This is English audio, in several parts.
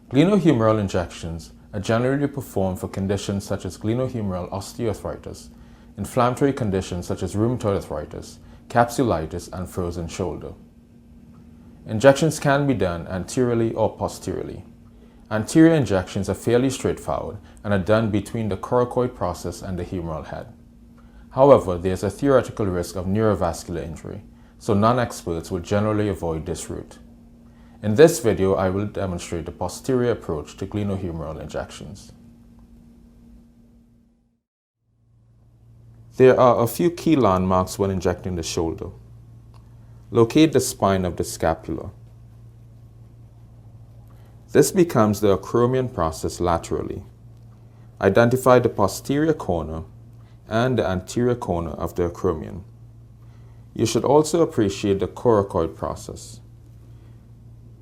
Glenohumeral injections are generally performed for conditions such as glenohumeral osteoarthritis, inflammatory conditions such as rheumatoid arthritis, capsulitis, and frozen shoulder. Injections can be done anteriorly or posteriorly. Anterior injections are fairly straightforward and are done between the coracoid process and the humeral head. However, there is a theoretical risk of neurovascular injury, so non-experts will generally avoid this route. In this video, I will demonstrate the posterior approach to glenohumeral injections. There are a few key landmarks when injecting the shoulder. Locate the spine of the scapula. This becomes the acromion process laterally. Identify the posterior corner and the anterior corner of the acromion. You should also appreciate the coracoid process.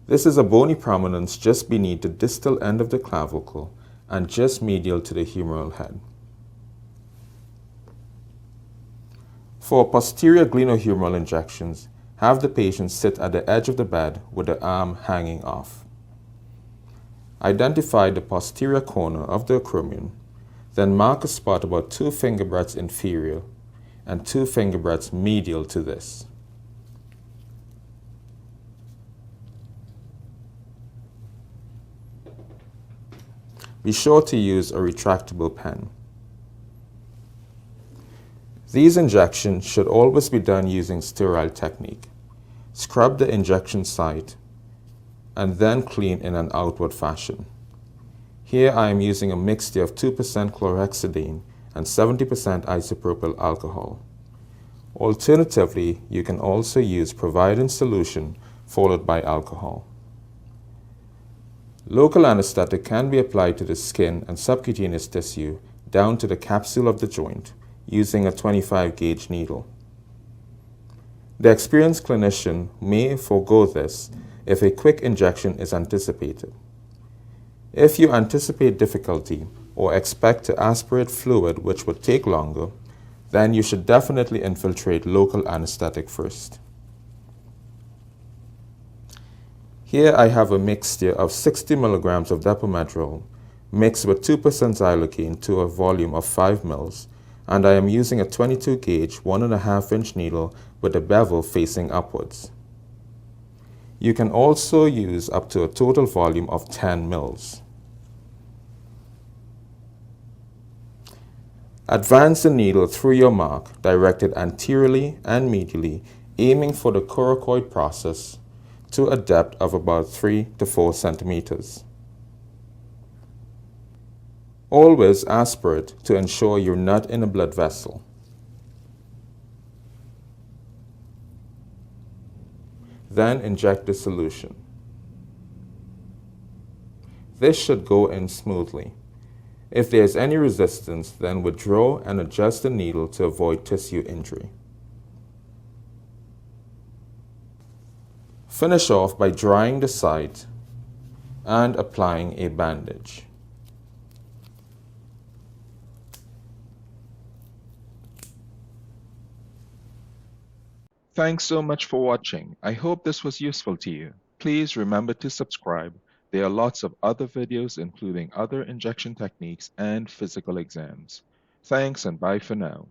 This is a bony prominence just beneath the distal end of the clavicle and just medial to the humeral head. For posterior glenohumeral injections, have the patient sit at the edge of the bed with the arm hanging off. Identify the posterior corner of the acromion, then mark a spot about 2 finger breadths inferior and 2 finger breadths medial to this. Be sure to use a retractable pen. These injections should always be done using sterile technique. Scrub the injection site and then clean in an outward fashion. Here I am using a mixture of 2% chlorhexidine and 70% isopropyl alcohol. Alternatively, you can also use providing solution followed by alcohol. Local anesthetic can be applied to the skin and subcutaneous tissue down to the capsule of the joint using a 25 gauge needle. The experienced clinician may forego this if a quick injection is anticipated. If you anticipate difficulty or expect to aspirate fluid which would take longer, then you should definitely infiltrate local anesthetic first. Here I have a mixture of 60 mg of depomedrol mixed with 2% xylocaine to a volume of 5 ml, and I am using a 22 gauge 1.5 inch needle with the bevel facing upwards. You can also use up to a total volume of 10 ml. Advance the needle through your mark, directed anteriorly and medially, aiming for the coracoid process to a depth of about 3 to 4 centimeters. Always aspirate to ensure you're not in a blood vessel. Then inject the solution. This should go in smoothly. If there is any resistance, then withdraw and adjust the needle to avoid tissue injury. Finish off by drying the site and applying a bandage. Thanks so much for watching. I hope this was useful to you. Please remember to subscribe. There are lots of other videos including other injection techniques and physical exams. Thanks and bye for now.